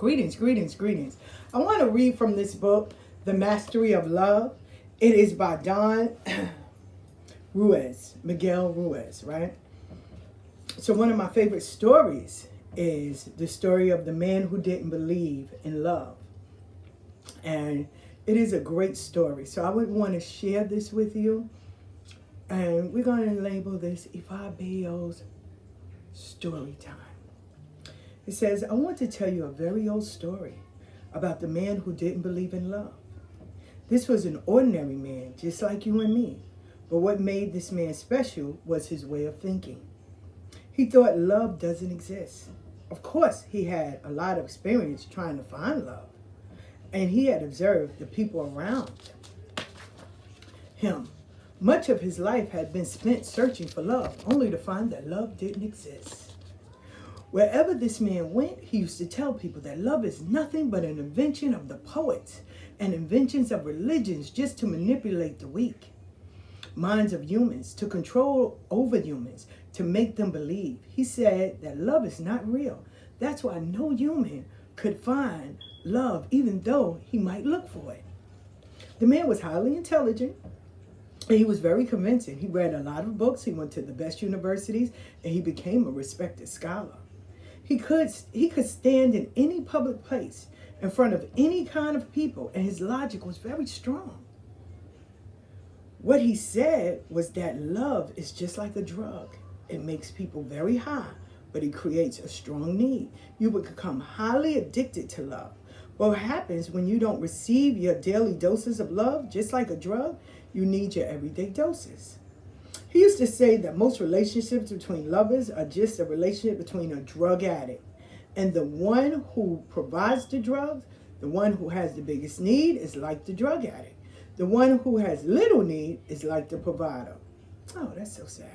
Greetings, greetings, greetings. I want to read from this book, The Mastery of Love. It is by Don Miguel Ruiz, right? So one of my favorite stories is the story of the man who didn't believe in love. And it is a great story. So I would want to share this with you. And we're going to label this Ifa Abeyo's story time. It says, I want to tell you a very old story about the man who didn't believe in love. This was an ordinary man, just like you and me. But what made this man special was his way of thinking. He thought love doesn't exist. Of course, he had a lot of experience trying to find love. And he had observed the people around him. Much of his life had been spent searching for love, only to find that love didn't exist. Wherever this man went, he used to tell people that love is nothing but an invention of the poets and inventions of religions just to manipulate the weak minds of humans, to control over humans, to make them believe. He said that love is not real. That's why no human could find love, even though he might look for it. The man was highly intelligent. He was very convincing. He read a lot of books. He went to the best universities, and he became a respected scholar. He could stand in any public place in front of any kind of people, and his logic was very strong. What he said was that love is just like a drug. It makes people very high, but it creates a strong need. You would become highly addicted to love. What happens when you don't receive your daily doses of love, just like a drug, you need your everyday doses. He used to say that most relationships between lovers are just a relationship between a drug addict and the one who provides the drugs. The one who has the biggest need is like the drug addict. The one who has little need is like the provider. Oh, that's so sad.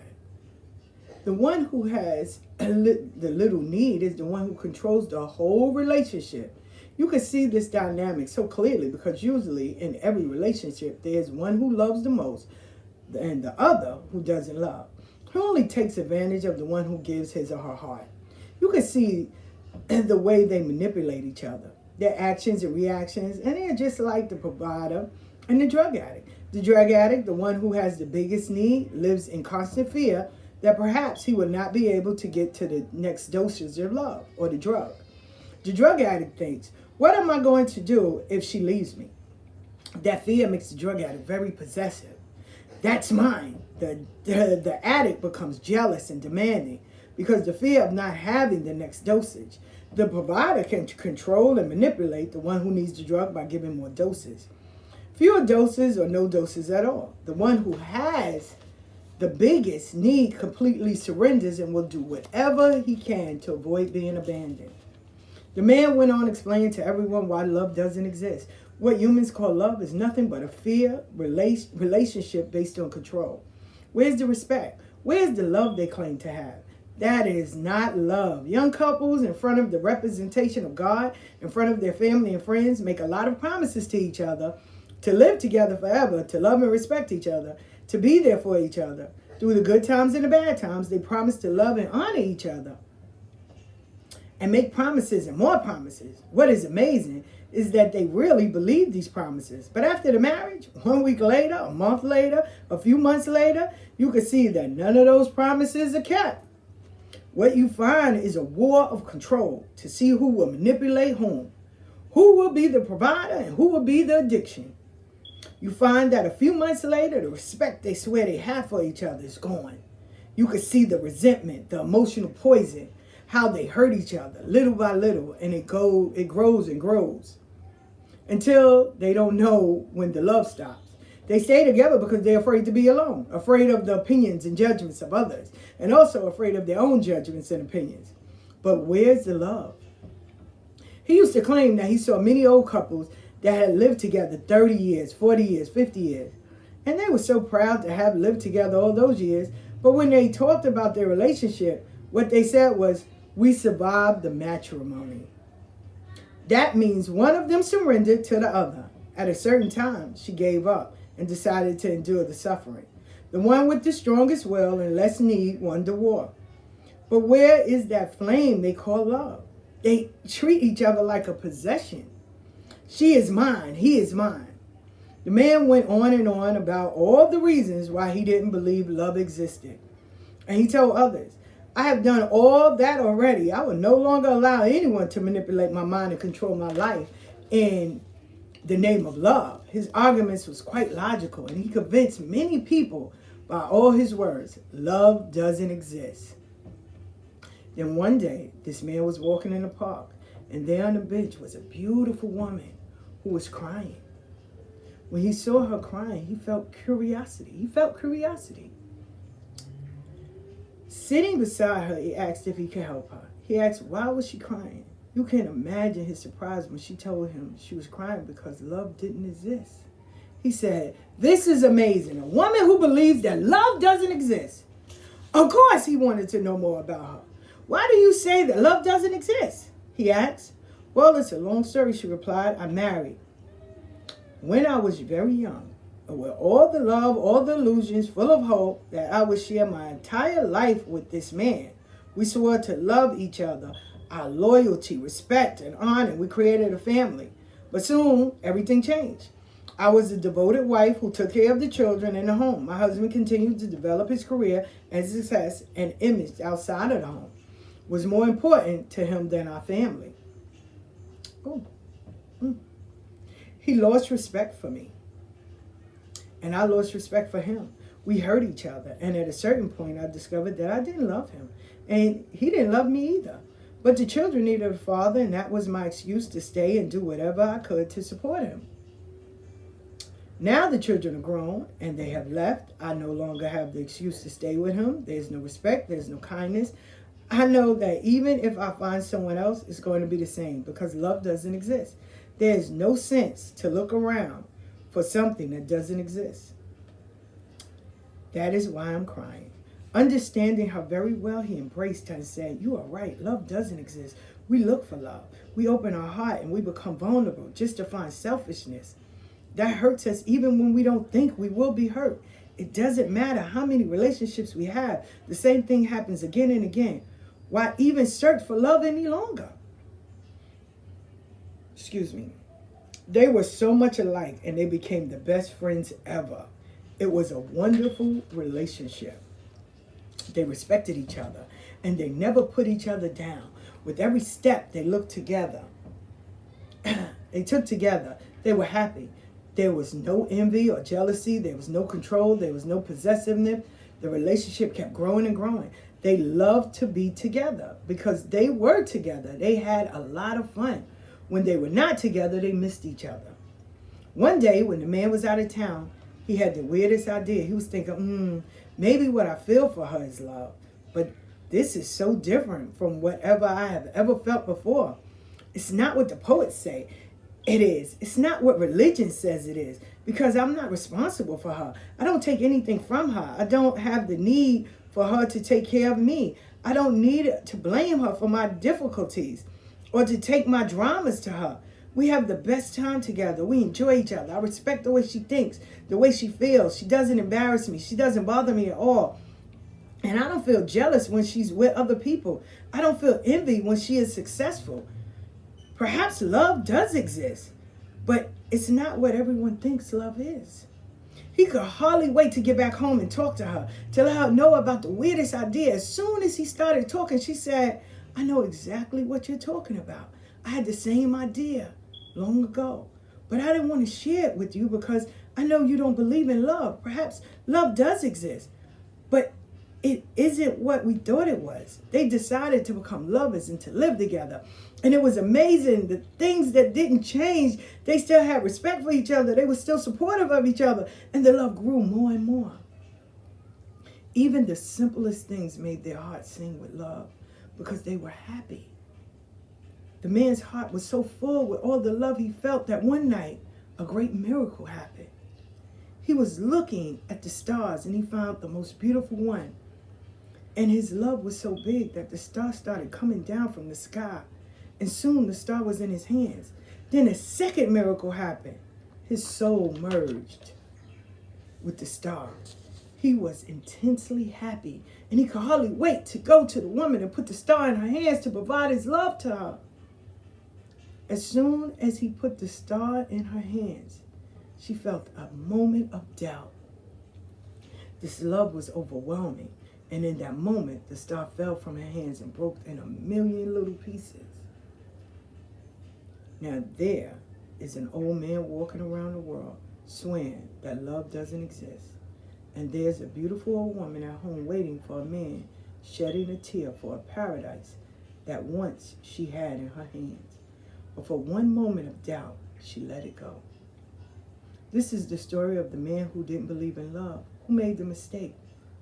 The one who has the little need is the one who controls the whole relationship. You can see this dynamic so clearly because usually in every relationship, there's one who loves the most and the other who doesn't love. Who only takes advantage of the one who gives his or her heart. You can see the way they manipulate each other, their actions and reactions, and they're just like the provider and the drug addict. The drug addict, the one who has the biggest need, lives in constant fear that perhaps he will not be able to get to the next dosage of love or the drug. The drug addict thinks, what am I going to do if she leaves me? That fear makes the drug addict very possessive. That's mine. The addict becomes jealous and demanding because the fear of not having the next dosage. The provider can control and manipulate the one who needs the drug by giving more doses. Fewer doses or no doses at all. The one who has the biggest need completely surrenders and will do whatever he can to avoid being abandoned. The man went on explaining to everyone why love doesn't exist. What humans call love is nothing but a fear relationship based on control. Where's the respect? Where's the love they claim to have? That is not love. Young couples in front of the representation of God, in front of their family and friends, make a lot of promises to each other to live together forever, to love and respect each other, to be there for each other. Through the good times and the bad times, they promise to love and honor each other and make promises and more promises. What is amazing is that they really believe these promises. But after the marriage, 1 week later, a month later, a few months later, you can see that none of those promises are kept. What you find is a war of control to see who will manipulate whom, who will be the provider and who will be the addiction. You find that a few months later, the respect they swear they have for each other is gone. You can see the resentment, the emotional poison, how they hurt each other little by little, and it grows and grows until they don't know when the love stops. They stay together because they're afraid to be alone, afraid of the opinions and judgments of others, and also afraid of their own judgments and opinions. But where's the love? He used to claim that he saw many old couples that had lived together 30 years, 40 years, 50 years, and they were so proud to have lived together all those years. But when they talked about their relationship, what they said was, we survived the matrimony. That means one of them surrendered to the other. At a certain time, she gave up and decided to endure the suffering. The one with the strongest will and less need won the war. But where is that flame they call love? They treat each other like a possession. She is mine, he is mine. The man went on and on about all the reasons why he didn't believe love existed. And he told others, I have done all that already. I will no longer allow anyone to manipulate my mind and control my life in the name of love. His arguments was quite logical, and he convinced many people by all his words, love doesn't exist. Then one day, this man was walking in the park, and there on the bench was a beautiful woman who was crying. When he saw her crying, he felt curiosity. Sitting beside her, he asked if he could help her. He asked, why was she crying? You can't imagine his surprise when she told him she was crying because love didn't exist. He said, this is amazing. A woman who believes that love doesn't exist. Of course he wanted to know more about her. Why do you say that love doesn't exist? He asked. Well, it's a long story, she replied. I married when I was very young, and with all the love, all the illusions, full of hope that I would share my entire life with this man. We swore to love each other, our loyalty, respect, and honor. We created a family. But soon, everything changed. I was a devoted wife who took care of the children in the home. My husband continued to develop his career and success, and image outside of the home was more important to him than our family. He lost respect for me, and I lost respect for him. We hurt each other, and at a certain point, I discovered that I didn't love him, and he didn't love me either. But the children needed a father, and that was my excuse to stay and do whatever I could to support him. Now the children are grown, and they have left. I no longer have the excuse to stay with him. There's no respect. There's no kindness. I know that even if I find someone else, it's going to be the same because love doesn't exist. There's no sense to look around for something that doesn't exist. That is why I'm crying. Understanding how very well he embraced her and said, you are right, love doesn't exist. We look for love. We open our heart and we become vulnerable just to find selfishness. That hurts us even when we don't think we will be hurt. It doesn't matter how many relationships we have. The same thing happens again and again. Why even search for love any longer? Excuse me. They were so much alike and they became the best friends ever. It was a wonderful relationship. They respected each other and they never put each other down. With every step, they looked together. They took together. They were happy. There was no envy or jealousy. There was no control. There was no possessiveness. The relationship kept growing and growing. They loved to be together because they were together. They had a lot of fun. When they were not together, they missed each other. One day, when the man was out of town, he had the weirdest idea. He was thinking, maybe what I feel for her is love. But this is so different from whatever I have ever felt before. It's not what the poets say it is. It's not what religion says it is. Because I'm not responsible for her. I don't take anything from her. I don't have the need for her to take care of me. I don't need to blame her for my difficulties or to take my dramas to her. We have the best time together. We enjoy each other. I respect the way she thinks, the way she feels. She doesn't embarrass me. She doesn't bother me at all. And I don't feel jealous when she's with other people. I don't feel envy when she is successful. Perhaps love does exist, but it's not what everyone thinks love is. He could hardly wait to get back home and talk to her, to let her know about the weirdest idea. As soon as he started talking, she said, I know exactly what you're talking about. I had the same idea long ago, but I didn't want to share it with you because I know you don't believe in love. Perhaps love does exist, but it isn't what we thought it was. They decided to become lovers and to live together. And it was amazing. The things that didn't change, they still had respect for each other. They were still supportive of each other. And the love grew more and more. Even the simplest things made their hearts sing with love because they were happy. The man's heart was so full with all the love he felt that one night, a great miracle happened. He was looking at the stars and he found the most beautiful one. And his love was so big that the star started coming down from the sky. And soon the star was in his hands. Then a second miracle happened. His soul merged with the star. He was intensely happy. And he could hardly wait to go to the woman and put the star in her hands to provide his love to her. As soon as he put the star in her hands, she felt a moment of doubt. This love was overwhelming, and in that moment, the star fell from her hands and broke in a million little pieces. Now there is an old man walking around the world swearing that love doesn't exist. And there's a beautiful old woman at home waiting for a man, shedding a tear for a paradise that once she had in her hands. But for one moment of doubt, she let it go. This is the story of the man who didn't believe in love, who made the mistake.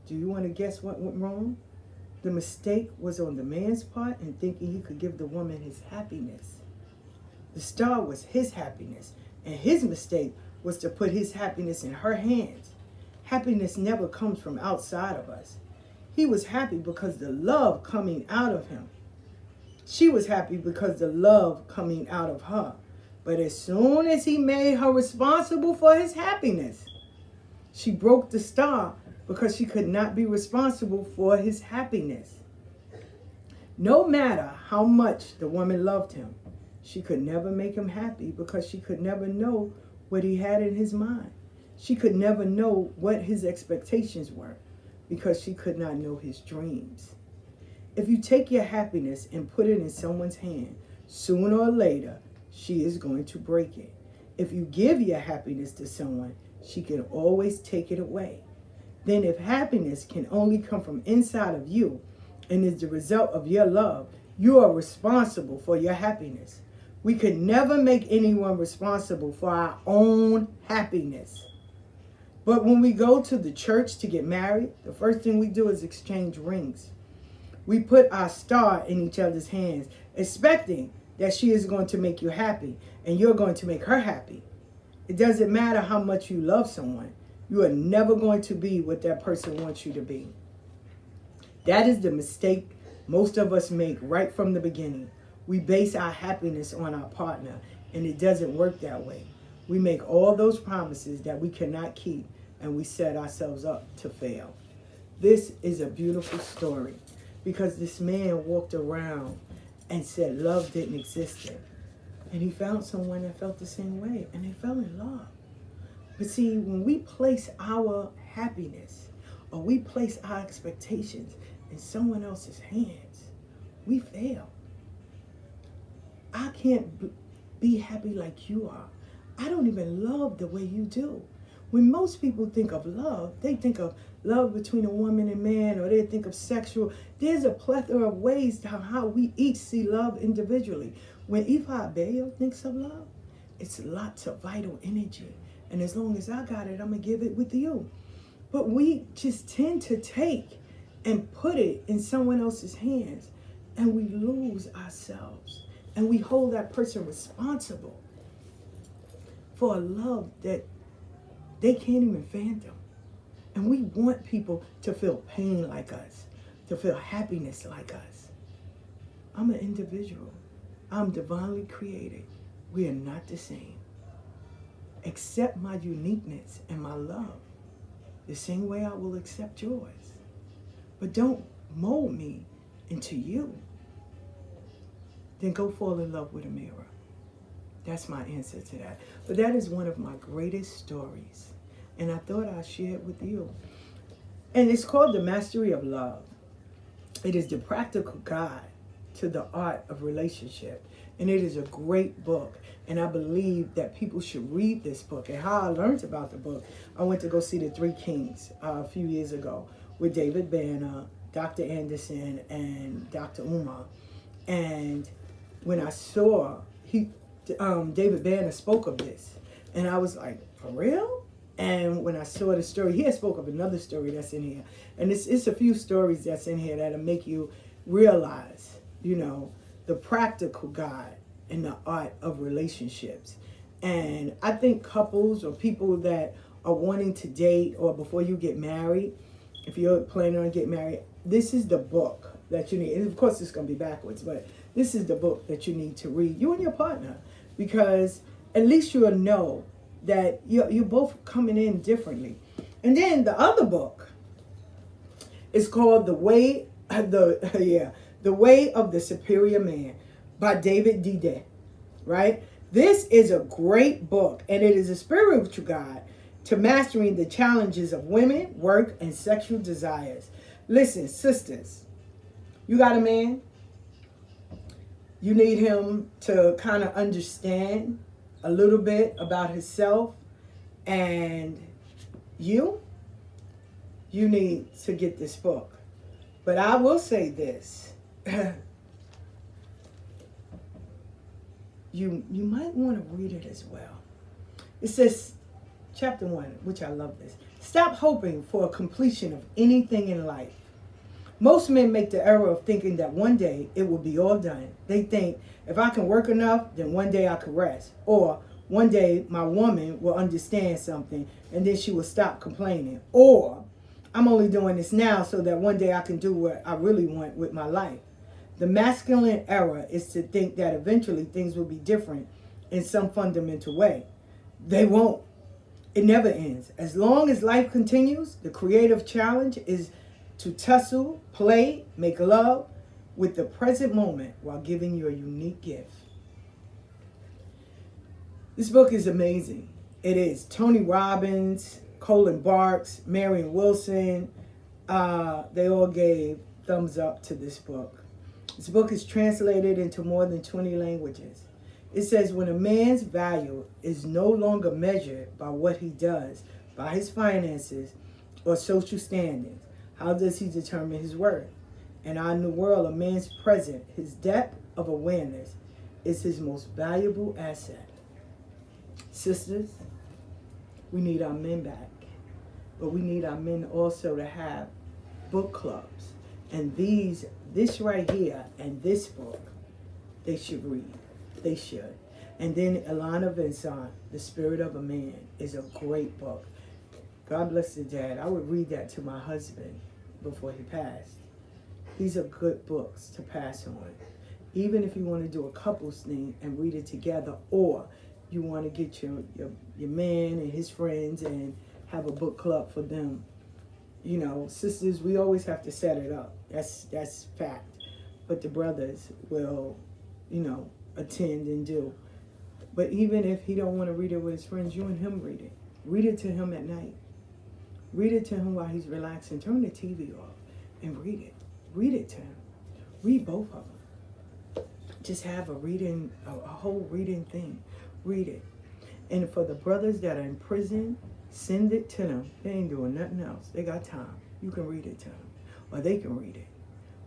Do you want to guess what went wrong? The mistake was on the man's part in thinking he could give the woman his happiness. The star was his happiness, and his mistake was to put his happiness in her hands. Happiness never comes from outside of us. He was happy because the love coming out of him. She was happy because the love coming out of her. But as soon as he made her responsible for his happiness, she broke the star because she could not be responsible for his happiness. No matter how much the woman loved him, she could never make him happy because she could never know what he had in his mind. She could never know what his expectations were because she could not know his dreams. If you take your happiness and put it in someone's hand, sooner or later, she is going to break it. If you give your happiness to someone, she can always take it away. Then if happiness can only come from inside of you and is the result of your love, you are responsible for your happiness. We could never make anyone responsible for our own happiness. But when we go to the church to get married, the first thing we do is exchange rings. We put our star in each other's hands, expecting that she is going to make you happy and you're going to make her happy. It doesn't matter how much you love someone. You are never going to be what that person wants you to be. That is the mistake most of us make right from the beginning. We base our happiness on our partner, and it doesn't work that way. We make all those promises that we cannot keep, and we set ourselves up to fail. This is a beautiful story because this man walked around and said love didn't exist there. And he found someone that felt the same way, and they fell in love. But see, when we place our happiness or we place our expectations in someone else's hands, we fail. I can't be happy like you are. I don't even love the way you do. When most people think of love, they think of love between a woman and man, or they think of sexual. There's a plethora of ways to how we each see love individually. When Ifa Abeyo thinks of love, it's lots of vital energy. And as long as I got it, I'm going to give it with you. But we just tend to take and put it in someone else's hands, and we lose ourselves. And we hold that person responsible for a love that they can't even fathom. And we want people to feel pain like us, to feel happiness like us. I'm an individual. I'm divinely created. We are not the same. Accept my uniqueness and my love the same way I will accept yours. But don't mold me into you. Then go fall in love with a mirror. That's my answer to that. But that is one of my greatest stories. And I thought I'd share it with you. And it's called The Mastery of Love. It is the practical guide to the art of relationship. And it is a great book. And I believe that people should read this book. And how I learned about the book, I went to go see The Three Kings a few years ago with David Banner, Dr. Anderson, and Dr. Umar. And when I saw David Banner spoke of this, and I was like, for real? And when I saw the story, he had spoke of another story that's in here. And it's a few stories that's in here that'll make you realize, the practical guide in the art of relationships. And I think couples or people that are wanting to date or before you get married, if you're planning on getting married, this is the book that you need. And of course, it's going to be backwards, but this is the book that you need to read, you and your partner, because at least you'll know that you're both coming in differently. And then the other book is called The Way of the Superior Man by David Dide. right? This is a great book, and it is a spiritual guide to mastering the challenges of women, work, and sexual desires. Listen, sisters, you got a man, you need him to kind of understand a little bit about himself, and you need to get this book. But I will say this. You might want to read it as well. It says, chapter 1, which I love this. Stop hoping for a completion of anything in life. Most men make the error of thinking that one day it will be all done. They think, if I can work enough, then one day I can rest. Or one day my woman will understand something and then she will stop complaining. Or I'm only doing this now so that one day I can do what I really want with my life. The masculine error is to think that eventually things will be different in some fundamental way. They won't. It never ends. As long as life continues, the creative challenge is to tussle, play, make love with the present moment while giving your unique gift. This book is amazing. It is. Tony Robbins, Colin Barks, Marion Wilson, they all gave thumbs up to this book. This book is translated into more than 20 languages. It says, when a man's value is no longer measured by what he does, by his finances or social standings, how does he determine his worth? In our new world, a man's present, his depth of awareness, is his most valuable asset. Sisters, we need our men back. But we need our men also to have book clubs. And this right here and this book, they should read. They should. And then Ilana Vincent, The Spirit of a Man, is a great book. God bless the dad. I would read that to my husband before he passed. These are good books to pass on. Even if you want to do a couples thing and read it together, or you want to get your man and his friends and have a book club for them. You know, sisters, we always have to set it up. That's fact. But the brothers will, attend and do. But even if he don't want to read it with his friends, you and him read it. Read it to him at night. Read it to him while he's relaxing. Turn the TV off and read it. Read it to him. Read both of them. Just have a reading, a whole reading thing. Read it. And for the brothers that are in prison, send it to them. They ain't doing nothing else. They got time. You can read it to them. Or they can read it.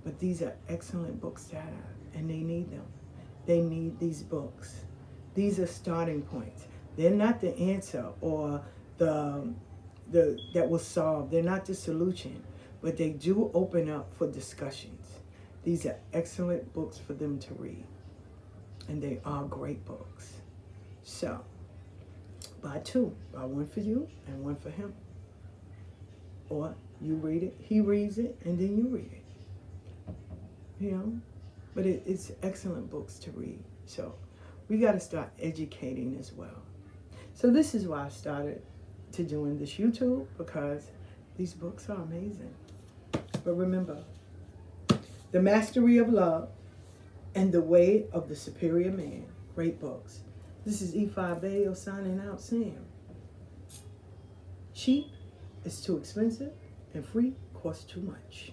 But these are excellent books to have. And they need them. They need these books. These are starting points. They're not the answer or the that will solve. They're not the solution. But they do open up for discussions. These are excellent books for them to read. And they are great books. So, buy two. Buy one for you and one for him. Or you read it, he reads it, and then you read it. But it's excellent books to read. So, we got to start educating as well. So this is why I started to doing this YouTube, because these books are amazing. But remember, The Mastery of Love and The Way of the Superior Man. Great books. This is Ifa Abeyo signing out saying, cheap is too expensive and free costs too much.